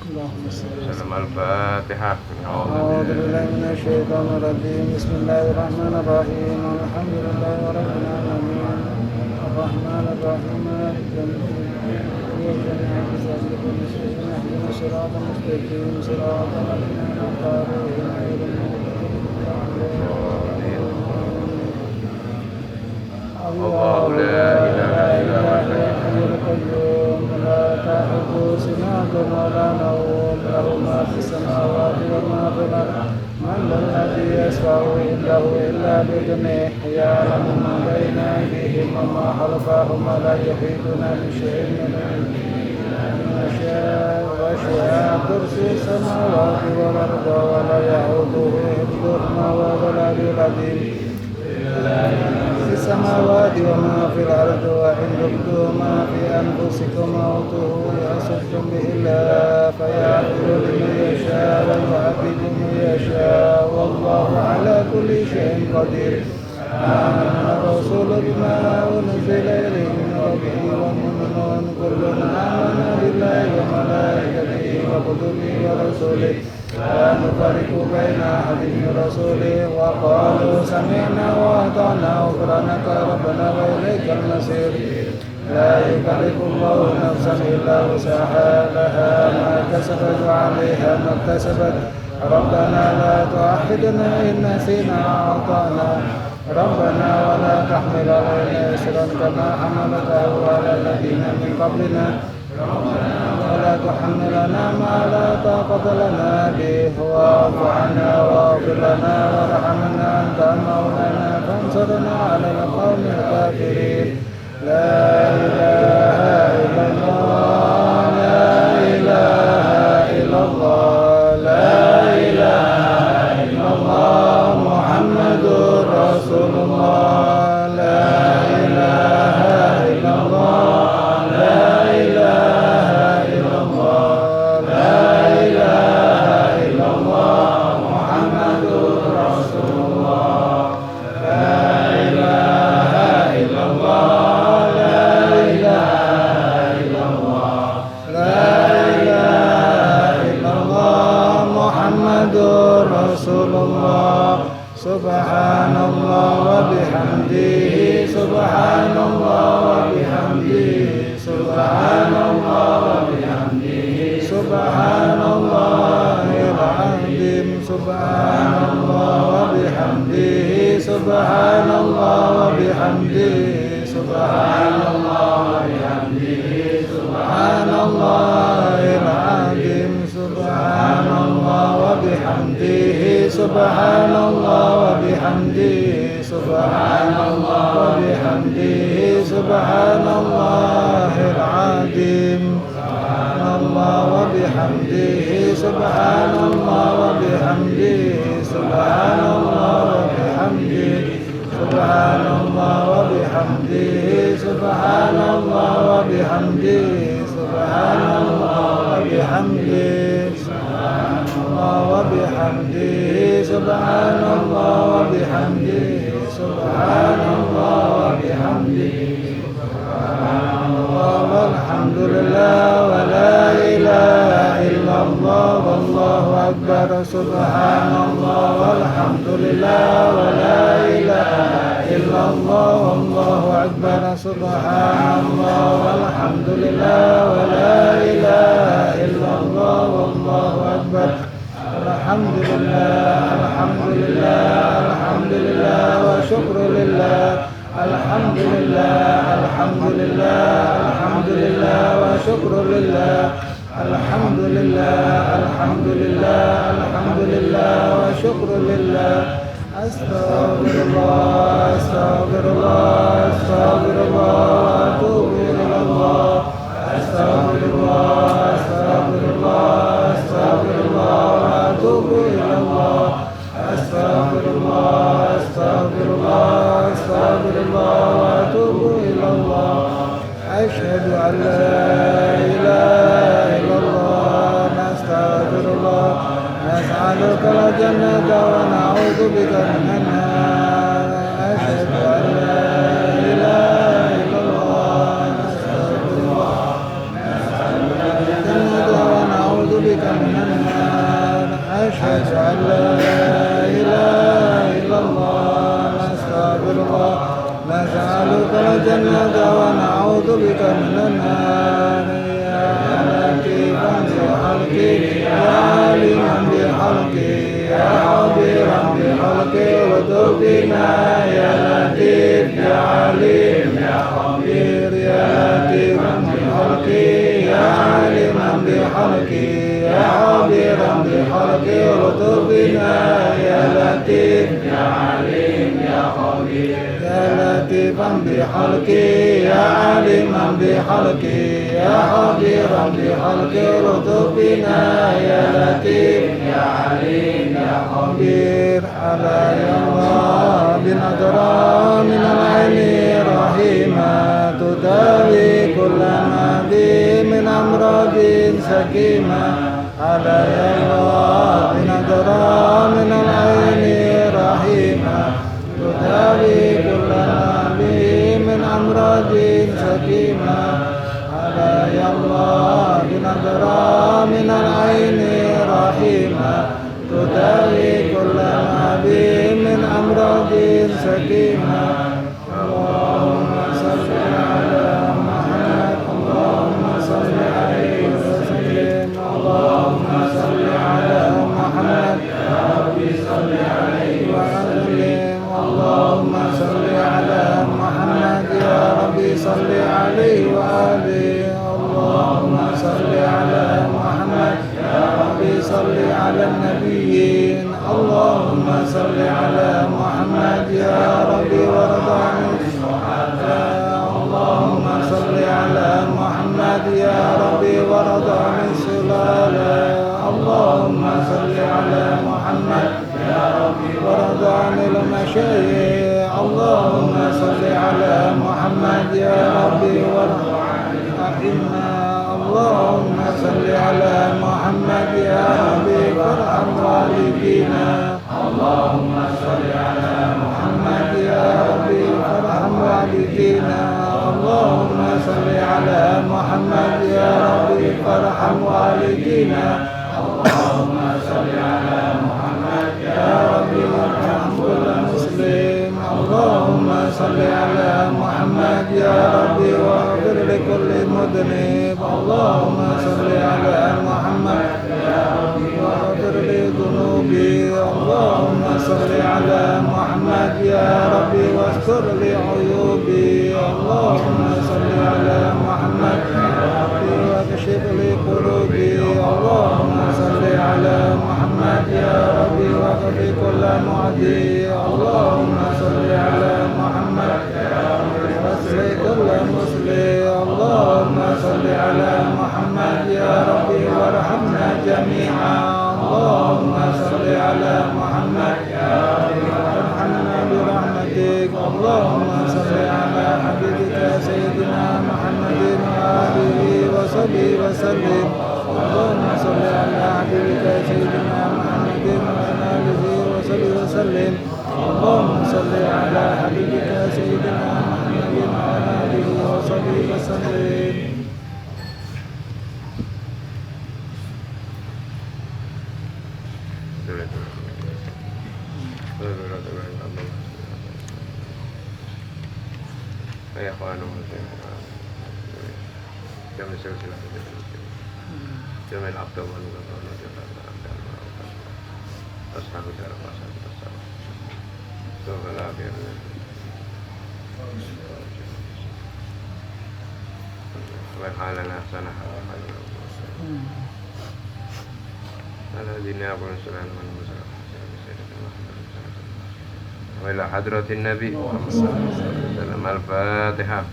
اللهم صل وسلم. الفاتحة. أعوذ بالله من الشيطان الرجيم. بسم الله الرحمن الرحيم. الحمد لله رب العالمين الرحمن الرحيم مالك يوم الدين إياك نعبد وإياك نستعين اهدنا الصراط المستقيم صراط الذين أنعمت عليهم غير المغضوب عليهم. الله لا إله إلا هو الحي القيوم لا تأخذه سنة ولا نوم له ما في السماوات وما في الأرض من ذا الذي يشفع عنده إلا بإذنه يعلم ما بين أيديهم وما خلفهم ولا يحيطون بشيء من علمه إلا شاء وسع كرسي السماوات والأرض ولا يئوده حفظهما وهو العلي العظيم في السماوات وما في الأرض وإن تبدوا ما في أنفسكم أو تخفوه يحاسبكم به الله فيغفر لمن يشاء ويعذب من يشاء والله على كل شيء قدير. آمن الرسول بما أنزل إليه من ربه والمؤمنون كل آمن بالله وملائكته وكتبه ورسله لا نفرق بين أحد من رسله وقالوا سمعنا وأطعنا غفرانك ربنا وإليك المصير. لا يكلف الله نفسا إلا وسعها لها ما كسبت وعليها ما اكتسبت ربنا لا تؤاخذنا إن نسينا أو أخطأنا ربنا ولا تحمل علينا إصرا كما حملته على الذين من قبلنا ولا تحملنا ما لا طاقة لنا به واعف عنا واغفر لنا وارحمنا أنت مولانا فانصرنا على القوم الكافرين. لا إله إلا الله لا إله إلا الله لا إله إلا الله محمد رسول الله لا إله إلا الله لا إله إلا الله لا إله إلا الله محمد رسول الله لا إله إلا الله لا إله إلا الله لا إله إلا الله محمد رسول الله. سبحان الله وبحمده سبحان الله وبحمده سبحان الله وبحمده سبحان الله العظيم سبحان الله وبحمده سبحان الله وبحمده سبحان الله وبحمده سبحان الله العظيم سبحان الله وبحمده سبحان الله وبحمده سبحان الله وبحمده سبحان الله العظيم سبحان الله وبحمده سبحان الله وبحمده سبحان الله وبحمده سبحان الله وبحمده سبحان الله وبحمده سبحان الله وبحمده سبحان الله وبحمده سبحان الله وبحمده سبحان الله وبحمده سبحان الله والحمد لله ولا إله إلا الله والله أكبر سبحان الله والحمد لله ولا إله إلا الله والله أكبر سبحان الله والحمد لله ولا إله إلا الله والله أكبر الحمد لله الحمد لله الحمد لله وشكر لله الحمد لله الحمد لله الحمد لله وشكر لله الحمد لله الحمد لله الحمد لله وشكر لله. أستغفر الله أستغفر الله أستغفر الله وأتوب إلى الله أستغفر الله أستغفر الله أستغفر الله وأتوب إلى الله أستغفر الله أستغفر الله أستغفر الله وأتوب إلى الله. أشهد أن لا إله إلا الله نستغفر الله نسألك الجنة ونعوذ بك من النار. أشهد أن لا إله إلا الله نستغفر الله نسألك الجنة ونعوذ بك من النار أشهد أن لا إله إلا الله نستغفر الله نسألك الجنة ونعوذ بك من النار يا لطيفا بخلقي يا عالما بخلقي يا خبيرا بخلقي ارزق بنا يا لطيف يا عليم يا خبير يا لطيفا بخلقي يا عالما بخلقي يا خبيرا بخلقي ارزق بنا يا لطيف يا عليم يا خبير يا لطيفا بخلقي يا عليما بخلقي يا خبيرا بخلقي ارزق بنا يا لطيف يا عليم يا خبير على الله بنظرة من العين رحيمة تداوي كل ما بي من أمراض سكيمة على الله بنظرة من العين رحيمة تداوي كل ما بي من أمراض سكيمة على الله بنظرة من العين رحيمة تداوي كل ما بي من أمراض سكيمة اللهم صل على محمد اللهم صل عليه وسلم اللهم صل على محمد يا ربي صل عليه وسلم اللهم صل على محمد يا ربي صل عليه وآله اللهم صل على محمد يا ربي صل على النبيين اللهم صل على محمد يا ربي وارض عن الصحابة اللهم صل على محمد يا ربي وارض عن السلالة اللهم صل على محمد يا ربي وارض عن المشايخ اللهم صل على محمد يا ربي وارض عن الأئمة اللهم صل على محمد يا ربي وارحم والدينا اللهم صل على محمد يا ربي وارحم والدينا اللهم صل على محمد يا ربي وارحم والدينا اللهم صل على محمد يا ربي وارحم كل مسلم اللهم صل على محمد يا ربي واغفر لكل مذنب اللهم صل على محمد يا ربي واغفر لي ذنوبي اللهم صل على محمد يا ربي واستر لي عيوبي اللهم صل على محمد يا ربي واكشف لي قلوبي اللهم صل على محمد يا ربي واغفر كل معدي اللهم صل على محمد يا ربي واصلح كل مسلم اللهم صل على محمد يا ربي وارحمنا جميعا اللهم صل على محمد يا ربي وارحمنا برحمتك اللهم صل على حبيبك سيدنا محمد وآله وصحبه وسلم اللهم صل على حبيبك سيدنا محمد وعلى آله وصحبه وسلم اللهم صل على حبيبك سيدنا محمد وعلى آله وصحبه وسلم يا اخوان جمع سلسلة جمع العبد أصحاب الشرف أصحاب الصلاة سوف العافية وحالنا أحسن على دين أبو سليمان من مسلم وإلى حضرة النبي محمد صلى الله عليه وسلم الفاتحة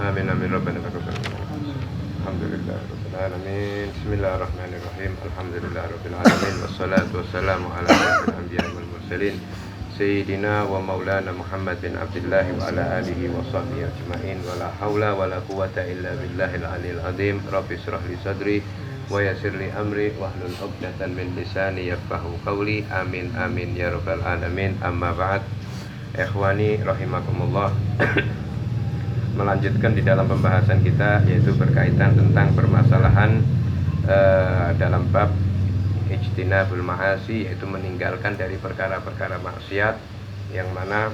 آمين آمين ربنا تقبل الحمد لله رب العالمين بسم الله الرحمن الرحيم الحمد لله رب العالمين والصلاة والسلام على أشرف الأنبياء والمرسلين سيدنا ومولانا محمد بن عبد الله وعلى آله وصحبه أجمعين ولا حول ولا قوة إلا بالله العلي العظيم رب اشرح لي صدري wa yassir li amri wahlul 'uqdatam min lisani yafqahu qawli. Amin amin ya rabbal alamin. Amma ba'd. Ikhwani rahimakumullah. Melanjutkan di dalam pembahasan kita, yaitu berkaitan tentang permasalahan dalam bab ijtinabul ma'asi, yaitu meninggalkan dari perkara-perkara maksiat, yang mana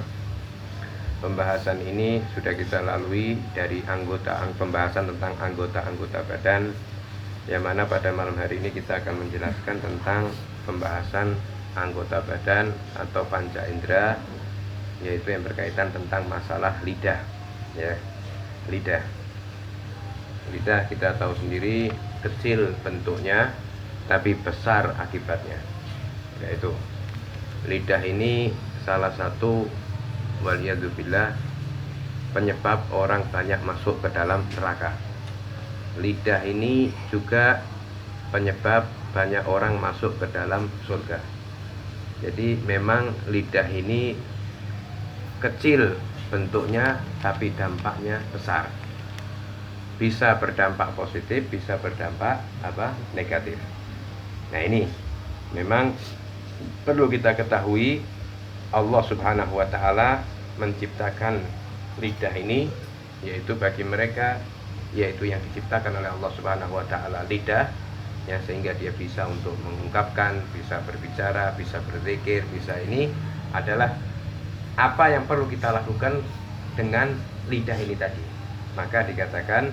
pembahasan ini sudah kita lalui dari pembahasan tentang anggota-anggota badan, yang mana pada malam hari ini kita akan menjelaskan tentang pembahasan anggota badan atau panca indera, yaitu yang berkaitan tentang masalah lidah, ya. Lidah kita tahu sendiri kecil bentuknya tapi besar akibatnya, yaitu lidah ini salah satu waliyadzubillah penyebab orang banyak masuk ke dalam neraka. Lidah ini juga penyebab banyak orang masuk ke dalam surga. Jadi memang lidah ini kecil bentuknya tapi dampaknya besar. Bisa berdampak positif, bisa berdampak negatif. Nah, ini memang perlu kita ketahui, Allah Subhanahu wa taala menciptakan lidah ini, yaitu bagi mereka, yaitu yang diciptakan oleh Allah Subhanahu wa taala lidah, ya, sehingga dia bisa untuk mengungkapkan, bisa berbicara, bisa berzikir, bisa ini adalah apa yang perlu kita lakukan dengan lidah ini tadi. Maka dikatakan,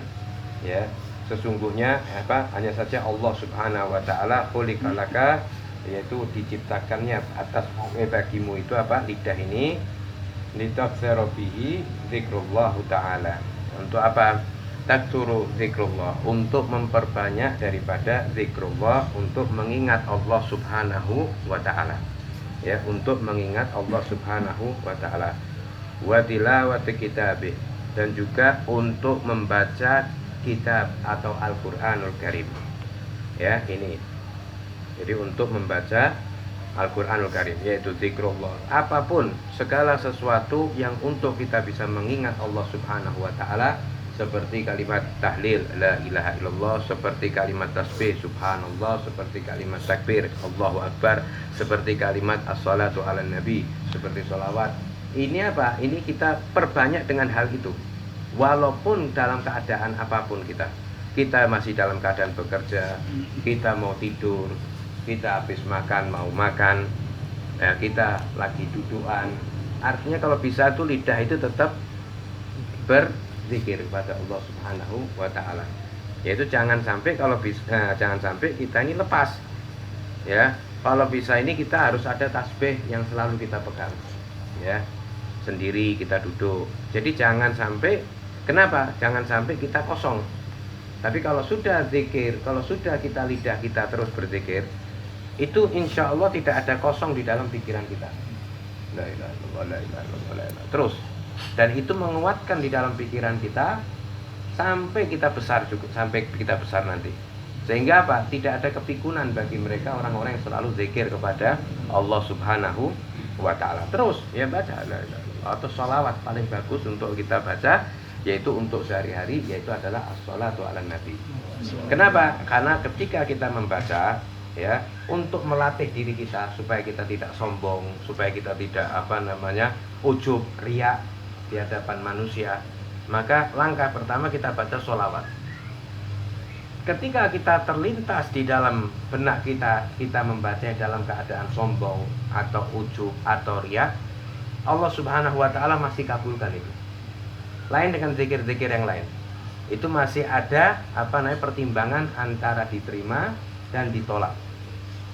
ya, sesungguhnya hanya saja Allah Subhanahu wa taala khuliqalaka, yaitu diciptakannya atas bagimu itu lidah ini, litaktsara bihi zikrullah taala. Untuk apa? Taksuru zikrullah, untuk memperbanyak daripada zikrullah, untuk mengingat Allah Subhanahu wa taala. Ya, untuk mengingat Allah Subhanahu wa taala. Wa tilawati kitabih, dan juga untuk membaca kitab atau Al-Qur'anul Karim. Ya, ini. Jadi untuk membaca Al-Qur'anul Karim, yaitu zikrullah. Apapun, segala sesuatu yang untuk kita bisa mengingat Allah Subhanahu wa taala, seperti kalimat tahlil la ilaha illallah, seperti kalimat tasbih subhanallah, seperti kalimat takbir Allahu akbar, seperti kalimat as-salatu ala nabi, seperti sholawat. Ini apa? Ini kita perbanyak dengan hal itu. Walaupun dalam keadaan apapun kita masih dalam keadaan bekerja, kita mau tidur, kita habis makan, mau makan, ya, kita lagi dudukan. Artinya kalau bisa tuh lidah itu tetap berzikir kepada Allah Subhanahu wa taala. Yaitu jangan sampai jangan sampai kita ini lepas. Ya, kalau bisa ini kita harus ada tasbih yang selalu kita pegang. Ya, sendiri kita duduk. Jadi jangan sampai, kenapa? Jangan sampai kita kosong. Tapi kalau sudah zikir, kalau sudah lidah kita terus berzikir, itu insya Allah tidak ada kosong di dalam pikiran kita. La ilaha illallah, la ilaha illallah, la ilaha. Terus, dan itu menguatkan di dalam pikiran kita sampai kita besar nanti. Sehingga apa? Tidak ada kepikunan bagi mereka orang-orang yang selalu zikir kepada Allah Subhanahu wa taala. Terus ya baca la ilaha illallah, atau sholawat paling bagus untuk kita baca, yaitu untuk sehari-hari, yaitu adalah as-sholatu ala nabi. Kenapa? Karena ketika kita membaca, ya, untuk melatih diri kita supaya kita tidak sombong, supaya kita tidak ujub, riya di hadapan manusia, maka langkah pertama kita baca sholawat. Ketika kita terlintas di dalam benak kita membaca dalam keadaan sombong atau ujub atau riya, Allah Subhanahu wa taala masih kabulkan itu. Lain dengan zikir-zikir yang lain, itu masih ada pertimbangan antara diterima dan ditolak,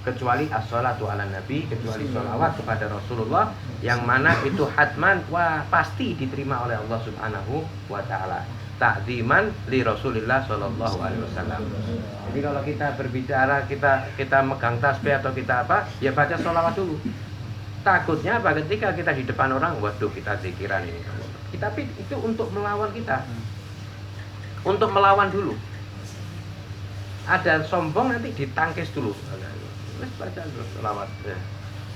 kecuali as-sholatu ala nabi, kecuali sholawat kepada Rasulullah, yang mana itu hatman, pasti diterima oleh Allah Subhanahu wa taala, ta'ziman li Rasulillah sallallahu alaihi wasallam. Jadi kalau kita berbicara, kita megang tasbih atau kita ya baca sholawat dulu. Takutnya ketika kita di depan orang, waduh, kita zikiran ini, tapi itu untuk melawan kita, untuk melawan dulu. Ada sombong, nanti ditangkis dulu, baca dulu sholawat,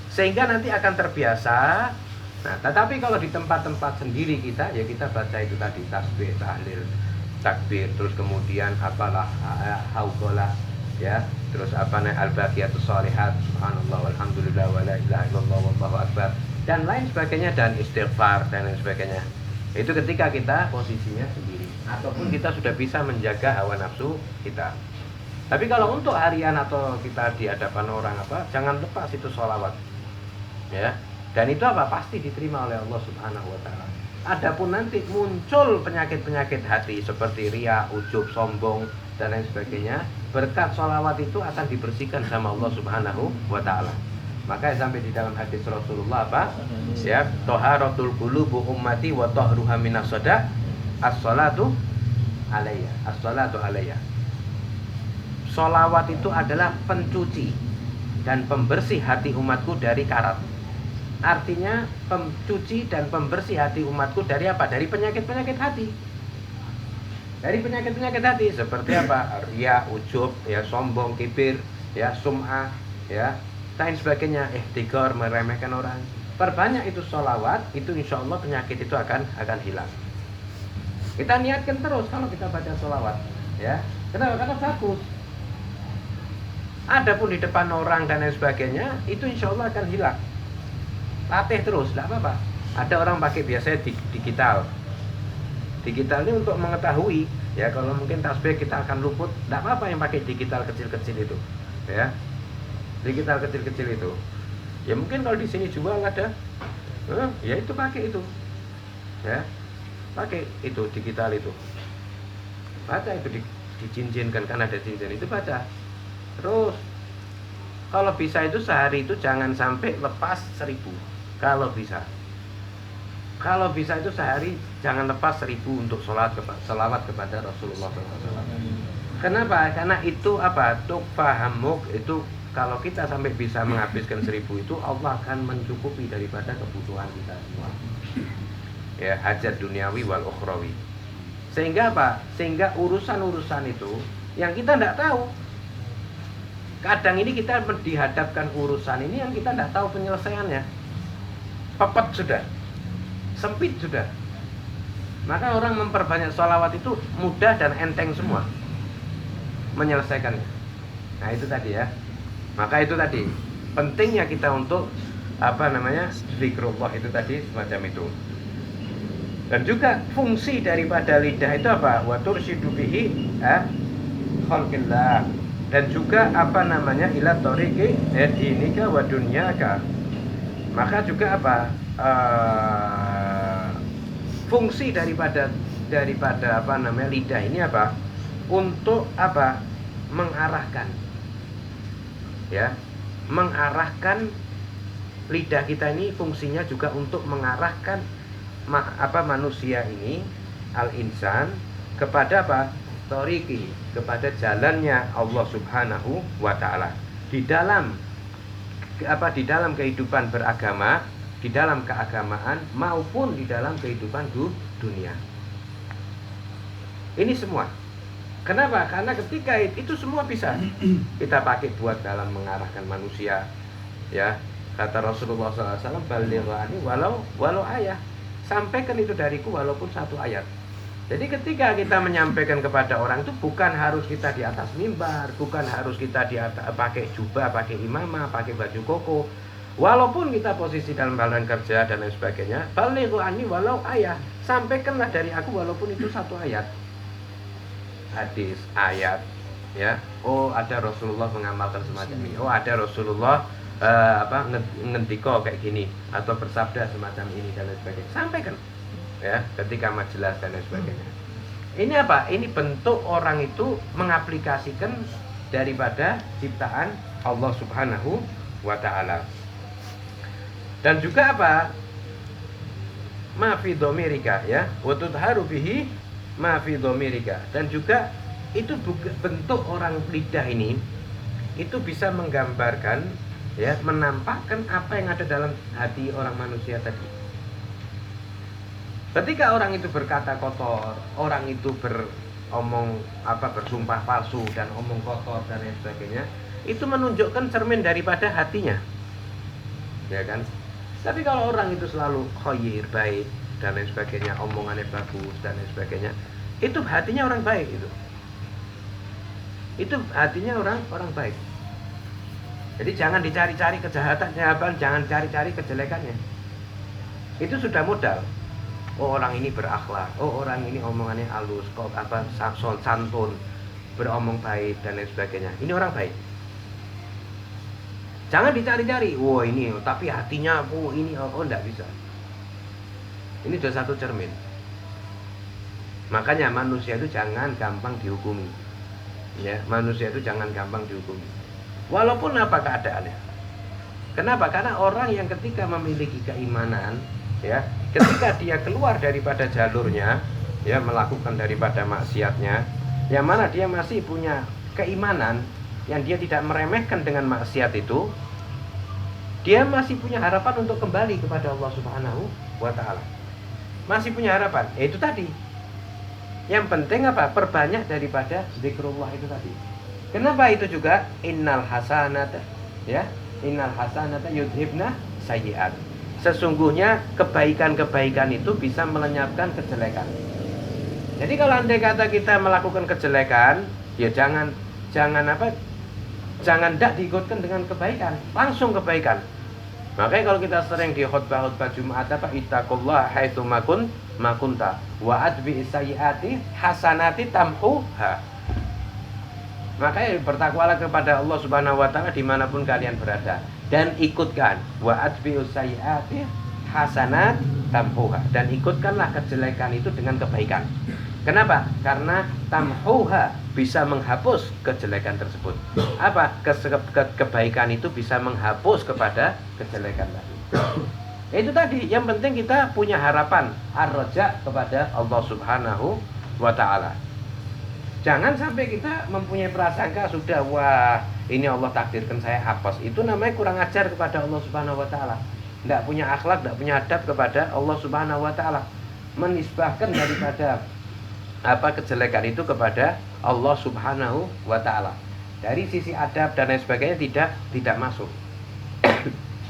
sehingga nanti akan terbiasa. Nah, tetapi kalau di tempat-tempat sendiri kita, ya kita baca itu tadi tasbih, tahlil, takbir, terus kemudian hauqalah, ya. Terus al-baqiyatus shalihat, subhanallah walhamdulillah wala ilaha illallah wallahu akbar, dan lain sebagainya, dan istighfar dan lain sebagainya. Itu ketika kita posisinya sendiri ataupun kita sudah bisa menjaga hawa nafsu kita. Tapi kalau untuk harian atau kita di hadapan orang jangan lepas itu sholawat, ya. Dan itu pasti diterima oleh Allah Subhanahu wa taala. Adapun nanti muncul penyakit-penyakit hati seperti riya, ujub, sombong dan lain sebagainya, berkat sholawat itu akan dibersihkan sama Allah Subhanahu wa taala. Maka sampai di dalam hadis Rasulullah ya, taharatul qulubu ummati wa tahruha minas sada as-salatu alayya, as-salatu alayya. Sholawat itu adalah pencuci dan pembersih hati umatku dari karat. Artinya pencuci dan pembersih hati umatku dari apa? Dari penyakit-penyakit hati. Dari penyakit-penyakit hati seperti riya, ujub, ya, sombong, kibir, ya, sum'ah, ya, lain sebagainya, ihtiqar, meremehkan orang. Perbanyak itu sholawat, itu insya Allah penyakit itu akan hilang. Kita niatkan terus kalau kita baca sholawat, ya. Kenapa? Karena bagus. Adapun di depan orang dan lain sebagainya, itu insya Allah akan hilang. Latih terus, tidak apa-apa. Ada orang pakai biasanya digital. Digital ini untuk mengetahui, ya, kalau mungkin tasbih kita akan luput, tidak apa-apa yang pakai digital kecil-kecil itu, ya. Digital kecil-kecil itu, ya mungkin kalau di sini jual ada, ya itu pakai itu, ya, pakai itu digital itu, baca itu dicincinkan, kan ada cincin itu, baca terus. Kalau bisa itu sehari itu jangan sampai lepas 1000, kalau bisa. Kalau bisa itu sehari jangan lepas 1000 untuk selawat kepada Rasulullah SAW. Kenapa? Karena itu tukfahamuk itu. Kalau kita sampai bisa menghabiskan 1000 itu, Allah akan mencukupi daripada kebutuhan kita semua, ya, hajat duniawi wal ukhrawi. Sehingga sehingga urusan-urusan itu yang kita tidak tahu. Kadang ini kita dihadapkan urusan ini yang kita tidak tahu penyelesaiannya. Pepet sudah, sempit sudah. Maka orang memperbanyak sholawat itu mudah dan enteng semua menyelesaikannya. Nah itu tadi, ya. Maka itu tadi pentingnya kita untuk zikrullah itu tadi, semacam itu. Dan juga fungsi daripada lidah itu wa tursyidu bihi khalqillah, dan juga ila tariqi dinika wa dunyaka. Maka juga fungsi daripada lidah ini untuk mengarahkan, ya, mengarahkan. Lidah kita ini fungsinya juga untuk mengarahkan manusia ini, al-insan, kepada tariqi, kepada jalannya Allah Subhanahu wa taala di dalam kehidupan beragama, di dalam keagamaan maupun di dalam kehidupan dunia. Ini semua. Kenapa? Karena ketika itu semua bisa kita pakai buat dalam mengarahkan manusia, ya. Kata Rasulullah SAW, balighani walau ayat, sampaikan itu dariku walaupun 1 ayat. Jadi ketika kita menyampaikan kepada orang itu bukan harus kita di atas mimbar, bukan harus kita pakai jubah, pakai imamah, pakai baju koko. Walaupun kita posisi dalam badan kerja dan lain sebagainya, balighani walau ayat, sampaikanlah dari aku walaupun itu 1 ayat. Hadis, ayat, ya. Oh, ada Rasulullah mengamalkan semacam ini. Oh, ada Rasulullah ngendiko kayak gini atau bersabda semacam ini dan lain sebagainya. Sampaikan, ya, ketika majelis dan lain sebagainya. Ini Ini bentuk orang itu mengaplikasikan daripada ciptaan Allah Subhanahu wa taala. Dan juga ma fi dhamirika, ya, wa tudharu bihi ma fi dhamirika. Dan juga itu bentuk orang lidah ini itu bisa menggambarkan, ya, menampakkan apa yang ada dalam hati orang manusia tadi. Ketika orang itu berkata kotor, orang itu bersumpah palsu dan omong kotor dan lain sebagainya, itu menunjukkan cermin daripada hatinya, ya kan? Tapi kalau orang itu selalu khair, baik dan lain sebagainya, omongannya bagus dan lain sebagainya, itu hatinya orang baik itu. itu artinya orang baik. Jadi jangan dicari-cari kejahatannya, jangan cari-cari kejelekannya. Itu sudah modal. Oh, orang ini berakhlak, oh orang ini omongannya halus, kok santun, beromong baik dan lain sebagainya. Ini orang baik. Jangan dicari-cari. Wah, ini tapi hatinya ini enggak bisa. Ini sudah satu cermin. Makanya manusia itu jangan gampang dihukumi. Ya, manusia itu jangan gampang dihukumi. Walaupun apa keadaannya. Kenapa? Karena orang yang ketika memiliki keimanan, ya, ketika dia keluar daripada jalurnya, ya, melakukan daripada maksiatnya, yang mana dia masih punya keimanan, yang dia tidak meremehkan dengan maksiat itu, dia masih punya harapan untuk kembali kepada Allah Subhanahu wa Ta'ala. Masih punya harapan. Itu tadi. Yang penting apa? Perbanyak daripada zikrullah itu tadi. Kenapa itu juga? Innal hasanata, ya, innal hasanata yudhibna sayyi'at. Sesungguhnya kebaikan-kebaikan itu bisa melenyapkan kejelekan. Jadi kalau andai kata kita melakukan kejelekan, ya jangan tidak diikutkan dengan kebaikan, langsung kebaikan. Makanya kalau kita sering di khutbah Jumat apa, ittaqullah haitsu makunta wa adbi sayyiati hasanati tamhuha. Makanya bertakwalah kepada Allah Subhanahu wa Ta'ala dimanapun kalian berada, dan ikutkan wa adbi sayyiati hasanat tamhuha, dan ikutkanlah kejelekan itu dengan kebaikan. Kenapa? Karena tamhuha bisa menghapus kejelekan tersebut. Apa? Kebaikan itu bisa menghapus kepada kejelekan tadi. Itu tadi, yang penting kita punya harapan ar-raja kepada Allah Subhanahu wa Ta'ala. Jangan sampai kita mempunyai prasangka sudah, wah ini Allah takdirkan saya hafaz. Itu namanya kurang ajar kepada Allah Subhanahu wa Ta'ala. Tidak punya akhlak, tidak punya adab kepada Allah Subhanahu wa Ta'ala. Menisbahkan daripada kejelekan itu kepada Allah Subhanahu wa Ta'ala. Dari sisi adab dan lain sebagainya tidak masuk.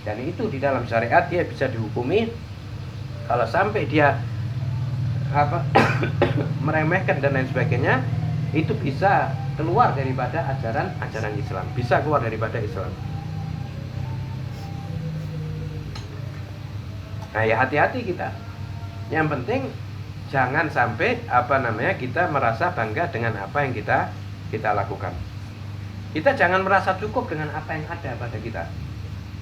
Dan itu di dalam syariat dia bisa dihukumi kalau sampai dia meremehkan dan lain sebagainya, itu bisa keluar daripada ajaran Islam, bisa keluar daripada Islam. Nah, ya hati-hati kita. Yang penting jangan sampai kita merasa bangga dengan apa yang kita lakukan. Kita jangan merasa cukup dengan apa yang ada pada kita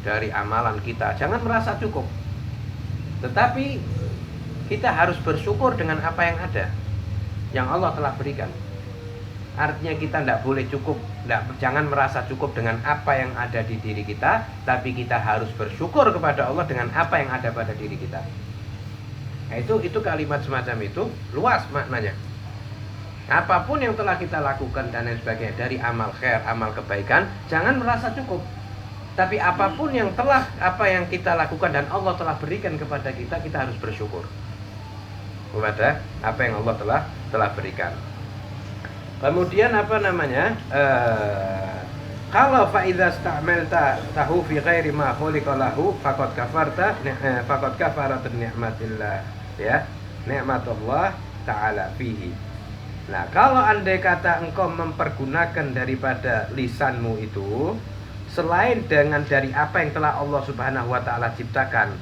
dari amalan kita. Jangan merasa cukup. Tetapi kita harus bersyukur dengan apa yang ada, yang Allah telah berikan. Artinya kita tidak boleh jangan merasa cukup dengan apa yang ada di diri kita, tapi kita harus bersyukur kepada Allah dengan apa yang ada pada diri kita. Nah, itu kalimat semacam itu luas maknanya. Apapun yang telah kita lakukan dan lain sebagainya dari amal khair, amal kebaikan, jangan merasa cukup. Tapi apapun yang yang kita lakukan dan Allah telah berikan kepada kita, kita harus bersyukur kepada apa yang Allah telah berikan. Kemudian kalau faidza sta'malta tahu fi ghairi ma khuliqa lahu faqad kafarat ni'matillah, ya, nikmatullah taala fihi. Nah, kalau andai kata engkau mempergunakan daripada lisanmu itu selain dengan dari apa yang telah Allah Subhanahu wa Ta'ala ciptakan,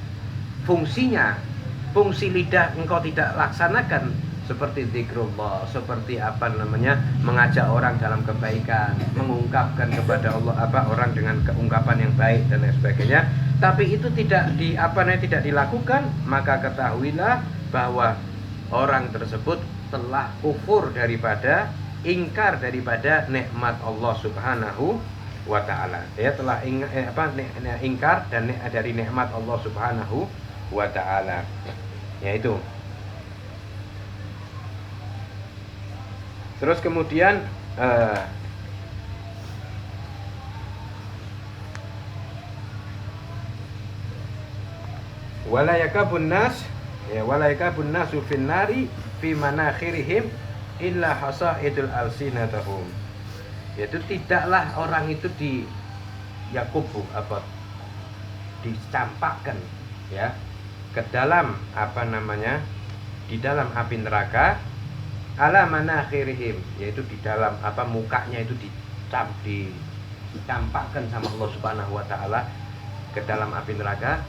fungsi lidah engkau tidak laksanakan, seperti zikrullah, seperti mengajak orang dalam kebaikan, mengungkapkan kepada Allah orang dengan keungkapan yang baik dan lain sebagainya, tapi itu tidak dilakukan, maka ketahuilah bahwa orang tersebut telah kufur daripada, ingkar daripada nikmat Allah Subhanahu wa Ta'ala. Dia telah ingkar dan dari nikmat Allah Subhanahu wa Ta'ala. Yaitu. Terus kemudian wala yakabun nasu fin nari fi manakhirihim illa hasaidul alsinatahum. Yaitu tidaklah orang itu dicampakkan, ya, ke dalam di dalam api neraka ala manakhirihim, yaitu di dalam mukanya itu dicampakkan sama Allah Subhanahu wa taala ke dalam api neraka,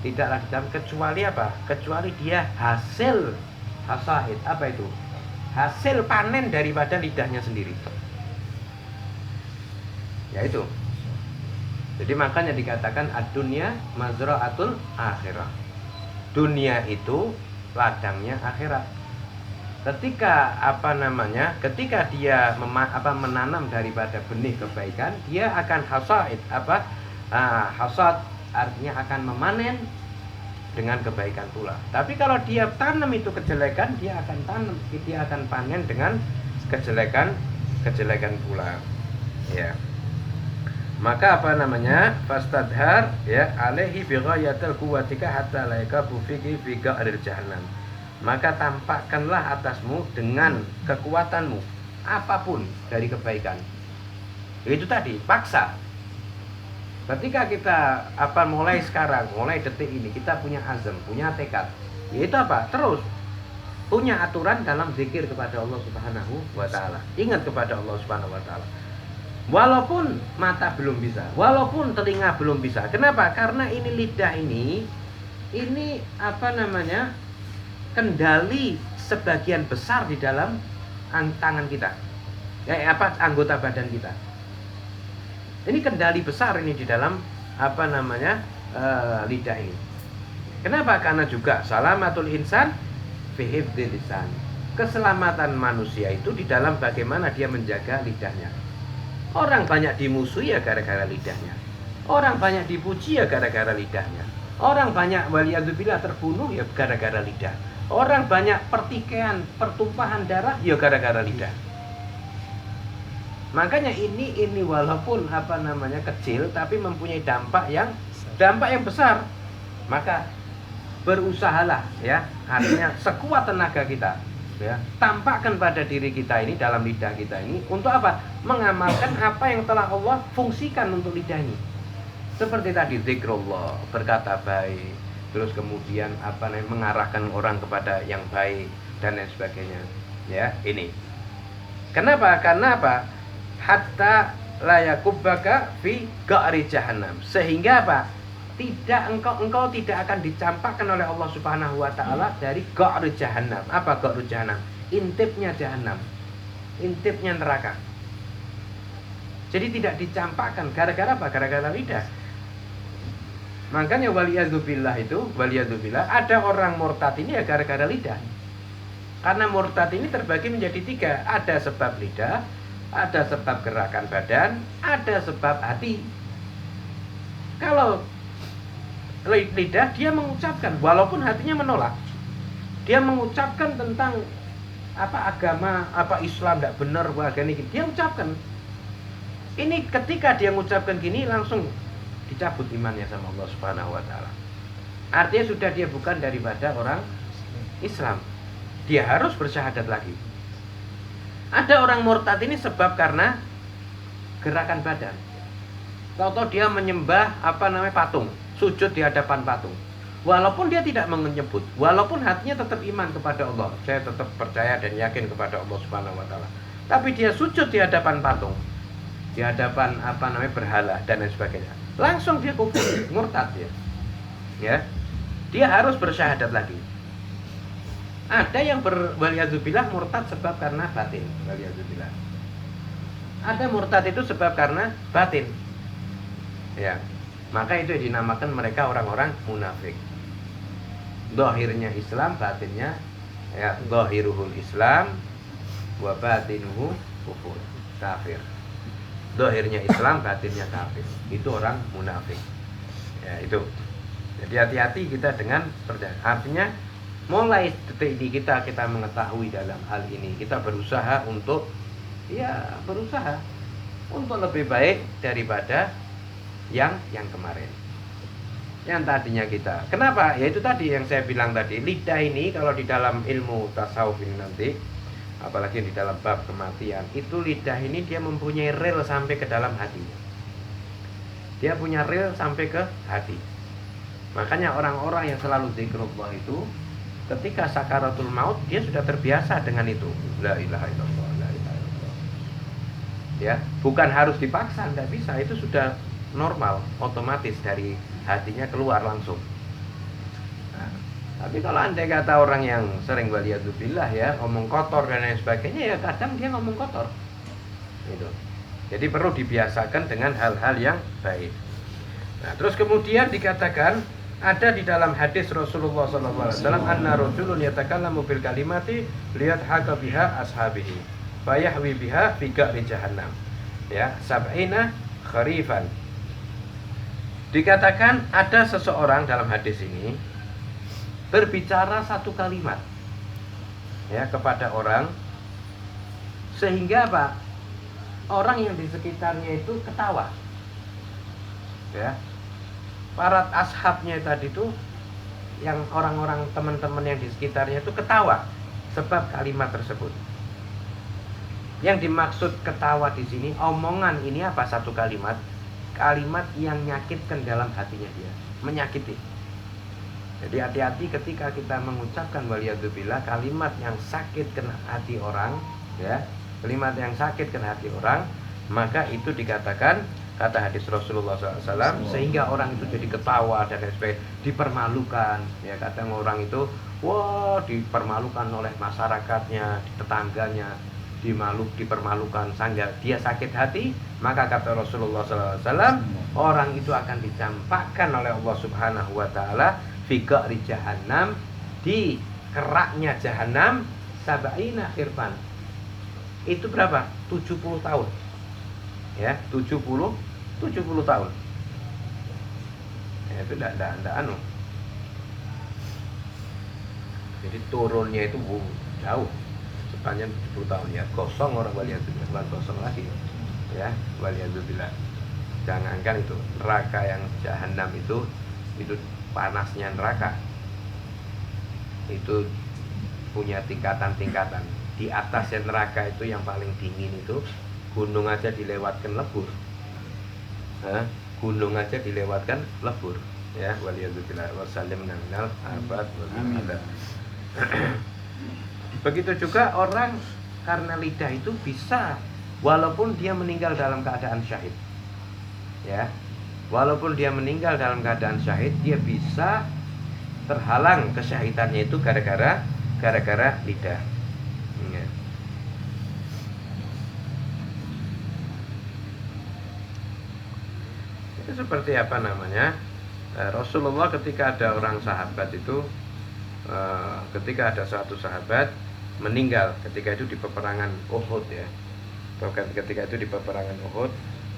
tidaklah kecuali kecuali dia hasil hasaid, itu hasil panen daripada lidahnya sendiri, yaitu. Jadi makanya dikatakan ad-dunya mazra'atul akhirah. Dunia itu ladangnya akhirat. Ketika ketika dia menanam daripada benih kebaikan, dia akan hasaid. Hasad artinya akan memanen dengan kebaikan pula. Tapi kalau dia tanam itu kejelekan, dia akan panen dengan kejelekan pula. Ya. Maka fastadhar alaihi bighayatil quwwatika hatta la yakabu fihi fi ga'ril jahannam. Maka tampakkanlah atasmu dengan kekuatanmu apapun dari kebaikan. Itu tadi, paksa. Ketika kita mulai sekarang, mulai detik ini kita punya azam, punya tekad. Yaitu terus punya aturan dalam zikir kepada Allah Subhanahu wa taala. Ingat kepada Allah Subhanahu wa taala. Walaupun mata belum bisa, walaupun telinga belum bisa. Kenapa? Karena ini lidah ini kendali sebagian besar di dalam tangan kita. Anggota badan kita. Ini kendali besar ini di dalam lidah ini. Kenapa? Karena juga salamatul insan fi hifdzil lisan. Keselamatan manusia itu di dalam bagaimana dia menjaga lidahnya. Orang banyak dimusuhi ya gara-gara lidahnya. Orang banyak dipuji ya gara-gara lidahnya. Orang banyak waliyadzubillah terbunuh ya gara-gara lidah. Orang banyak pertikaian, pertumpahan darah ya gara-gara lidah. Makanya ini walaupun kecil tapi mempunyai dampak yang besar. Maka berusahalah ya, artinya sekuat tenaga kita. Ya, tampakkan pada diri kita ini, dalam lidah kita ini, untuk mengamalkan apa yang telah Allah fungsikan untuk lidah ini. Seperti tadi zikrullah, berkata baik, terus kemudian mengarahkan orang kepada yang baik dan lain sebagainya. Ya, ini. Kenapa? Karena hatta la yakubbaka fi ga'ri jahannam. Sehingga engkau tidak akan dicampakkan oleh Allah Subhanahu wa taala dari ga'ru jahannam. Apa ga'ru jahannam? Intipnya jahannam. Intipnya neraka. Jadi tidak dicampakkan gara-gara Gara-gara lidah. Makanya waliyadzubillah ada orang murtad ini ya gara-gara lidah. Karena murtad ini terbagi menjadi 3. Ada sebab lidah, ada sebab gerakan badan, ada sebab hati. Kalau lidah dia mengucapkan walaupun hatinya menolak. Dia mengucapkan tentang agama, Islam tidak benar, agama ini. Dia ucapkan. Ini ketika dia mengucapkan gini langsung dicabut imannya sama Allah Subhanahu wa taala. Artinya sudah dia bukan daripada orang Islam. Dia harus bersyahadat lagi. Ada orang murtad ini sebab karena gerakan badan. Tahu-tahu dia menyembah patung, sujud di hadapan patung. Walaupun dia tidak menyebut, walaupun hatinya tetap iman kepada Allah, saya tetap percaya dan yakin kepada Allah Subhanahu wa taala. Tapi dia sujud di hadapan patung, di hadapan berhala dan lain sebagainya. Langsung dia kufur, murtad dia. Ya. Dia harus bersyahadat lagi. Ada yang waliyadzubillah murtad sebab karena batin, waliyadzubillah. Ada murtad itu sebab karena batin. Ya. Maka itu dinamakan mereka orang-orang munafik. Zahirnya Islam, batinnya zahiruhul Islam wa batinuhu kufur, kafir. Zahirnya Islam, batinnya kafir. Itu orang munafik. Ya, itu. Jadi hati-hati kita dengan percaya. Artinya mulai detik ini kita mengetahui dalam hal ini, kita berusaha untuk lebih baik daripada yang kemarin. Yang tadinya kita. Kenapa? Ya itu tadi yang saya bilang tadi, lidah ini kalau di dalam ilmu tasawuf ini nanti, apalagi di dalam bab kematian, itu lidah ini dia mempunyai rel sampai ke dalam hati. Dia punya rel sampai ke hati. Makanya orang-orang yang selalu zikrullah itu ketika sakaratul maut dia sudah terbiasa dengan itu. La ilaha illallah, la ilaha illallah. Ya, bukan harus dipaksa, tidak bisa. Itu sudah normal, otomatis dari hatinya keluar langsung. Nah, tapi kalau andai kata orang yang sering waliyadzubillah ya, ngomong kotor dan lain sebagainya, ya kadang dia ngomong kotor. Gitu. Jadi perlu dibiasakan dengan hal-hal yang baik. Nah, terus kemudian dikatakan ada di dalam hadis Rasulullah SAW, anna rajulun yatakallamu bil kalimati liyadhaka biha ashabihi fayahwi biha fi ga'ri jahannam. Ya, sab'ina kharifan. Dikatakan ada seseorang dalam hadis ini berbicara satu kalimat ya kepada orang, sehingga apa? Orang yang di sekitarnya itu ketawa. Ya. Para ashabnya tadi itu, yang orang-orang teman-teman yang di sekitarnya itu ketawa sebab kalimat tersebut. Yang dimaksud ketawa di sini, omongan ini apa? Satu kalimat, kalimat yang menyakitkan dalam hatinya dia, menyakiti. Jadi hati-hati ketika kita mengucapkan waliyadzubillah kalimat yang sakit kena hati orang, ya, kalimat yang sakit kena hati orang, maka itu dikatakan, kata hadis Rasulullah SAW, sehingga orang itu jadi ketawa dan sebagainya, dipermalukan. Ya, kadang orang itu, wah, dipermalukan oleh masyarakatnya, tetangganya, dipermalukan, sehingga dia sakit hati. Maka kata Rasulullah SAW, orang itu akan dicampakkan oleh Allah Subhanahu Wa Taala fi ga'ri jahannam, di keraknya jahanam, sab'ina khirfan. Itu berapa? 70 tahun. Ya, 70 tahun. Ya, itu enggak anu. Jadi turunnya itu jauh. Sepanjang 70 tahun ya. Kosong orang waliyadzubillah, bukan kosong lagi. Ya, waliyadzubillah. Jangankan itu, neraka yang jahanam itu panasnya neraka. Itu punya tingkatan-tingkatan. Di atasnya neraka itu yang paling dingin itu gunung aja dilewatkan lebur. Gunung aja dilewatkan lebur. Ya, waliyadzubillah wasallim minal abad wal adab. Begitu juga orang karena lidah itu bisa, walaupun dia meninggal dalam keadaan syahid. Ya. Walaupun dia meninggal dalam keadaan syahid, dia bisa terhalang kesyahidannya itu gara-gara lidah. Ya. Itu seperti apa namanya? Rasulullah ketika ada orang sahabat itu, ketika ada suatu sahabat meninggal ketika itu di peperangan Uhud ya. Ketika itu di peperangan Uhud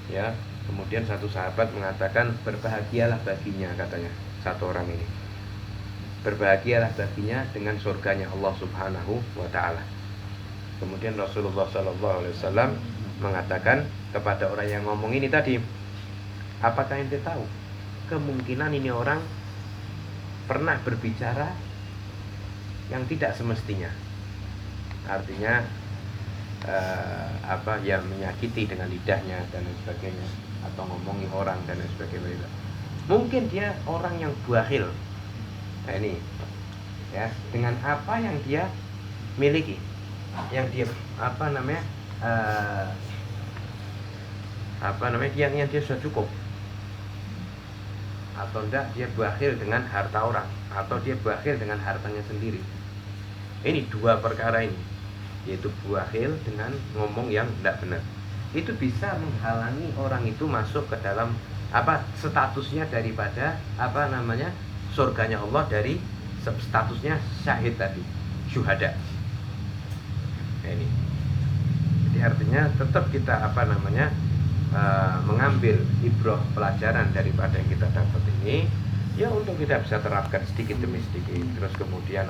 ya, kemudian satu sahabat mengatakan berbahagialah baginya, katanya satu orang ini, berbahagialah baginya dengan surganya Allah Subhanahu wa Ta'ala. Kemudian Rasulullah SAW mengatakan kepada orang yang ngomong ini tadi, apakah ente tahu kemungkinan ini orang pernah berbicara yang tidak semestinya, artinya yang menyakiti dengan lidahnya dan lain sebagainya, atau ngomongin orang dan lain sebagainya. Mungkin dia orang yang bakhil. Nah ini ya, dengan apa yang dia miliki, yang dia yang dia sudah cukup, atau enggak dia bakhil dengan harta orang, atau dia bakhil dengan hartanya sendiri. Ini dua perkara ini, yaitu bakhil dengan ngomong yang tidak benar. Itu bisa menghalangi orang itu masuk ke dalam statusnya daripada surganya Allah, dari statusnya syahid tadi, syuhada. Nah, ini. Jadi artinya tetap kita mengambil ibrah, pelajaran daripada yang kita dapat ini, ya untuk kita bisa terapkan sedikit demi sedikit. Terus kemudian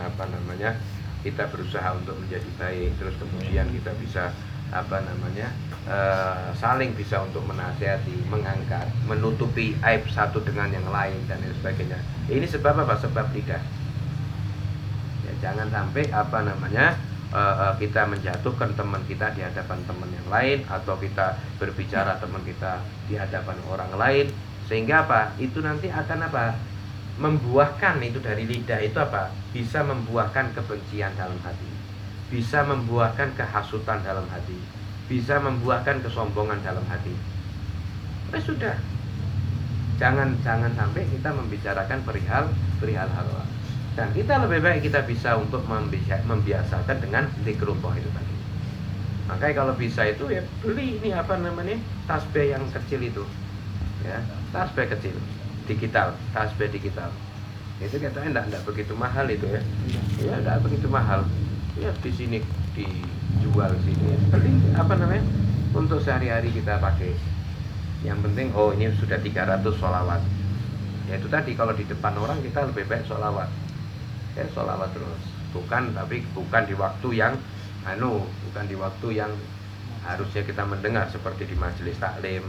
kita berusaha untuk menjadi baik. Terus kemudian kita bisa saling bisa untuk menasihati, mengangkat, menutupi aib satu dengan yang lain dan lain sebagainya. Ini sebab apa? Sebab lidah. Ya, jangan sampai kita menjatuhkan teman kita di hadapan teman yang lain, atau kita berbicara teman kita di hadapan orang lain, sehingga itu nanti akan membuahkan itu dari lidah itu apa? Bisa membuahkan kebencian dalam hati, bisa membuahkan kehasutan dalam hati, bisa membuahkan kesombongan dalam hati. Sudah, jangan sampai kita membicarakan perihal halal. Dan kita lebih baik kita bisa untuk membiasakan dengan zikrullah itu tadi. Makanya kalau bisa itu ya beli ini apa namanya, tasbih yang kecil itu, ya tasbih kecil digital, tasbih digital. Itu katanya enggak begitu mahal itu ya. Ya enggak begitu mahal. Ya di sini dijual sini. Beli apa namanya, untuk sehari-hari kita pakai. Yang penting ini sudah 300 sholawat. Ya itu tadi, kalau di depan orang kita lebih baik sholawat. Ya sholawat terus. Bukan di waktu yang bukan di waktu yang harusnya kita mendengar, seperti di majelis taklim.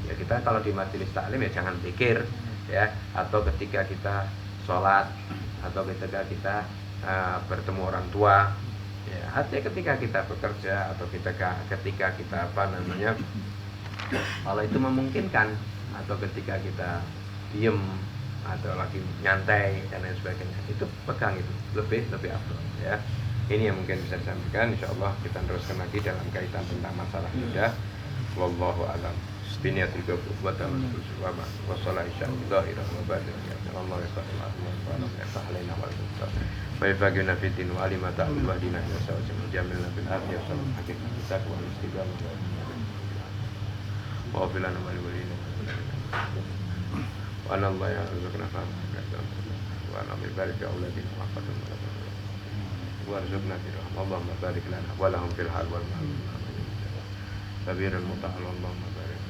Ya kita kalau di majelis taklim ya jangan pikir ya, atau ketika kita sholat, atau ketika kita bertemu orang tua. Ya, artinya ketika kita bekerja, atau ketika kita apa namanya, kalau itu memungkinkan, atau ketika kita diem atau lagi nyantai dan lain sebagainya, itu pegang, itu lebih afdal ya. Ini yang mungkin bisa disampaikan. Insyaallah kita teruskan lagi dalam kaitan tentang masalah lidah. Wallahu a'lam. Biniyatil qabul wa tawassul wa sallallahu alaihi wa barakatuh. Allah yaqbalu wa yafaqina fi din wa alima ta'wil wa dinna wa sawajil jamilna bil afiyah wa haqiqatan taqwa wal istiqamah wa filana wal walina wa anna Allah yarzuqna fahma wa anna barik fi auladina wa qadam wa arzuqna fi rahmah. Allahumma barik lana wa lahum fil hal wal mal sabiran muta'al. Allahumma barik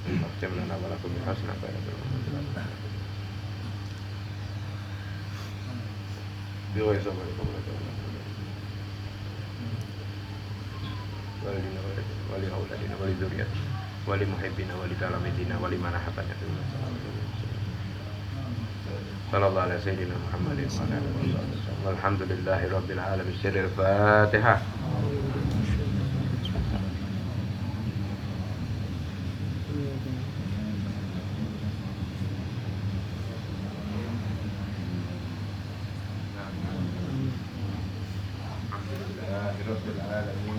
Akhtim lana wa lakum bil hasana fa biwa isabarikum wali auladina wali dzurriyyatina wali muhibbina wali talamidina wali manahabana sallallahu alaihi sayyidina Muhammadin wa ala alihi wasallam. Walhamdulillahi rabbil alamin. Sirrul Fatihah. Alhamdulillahi rabbil alamin.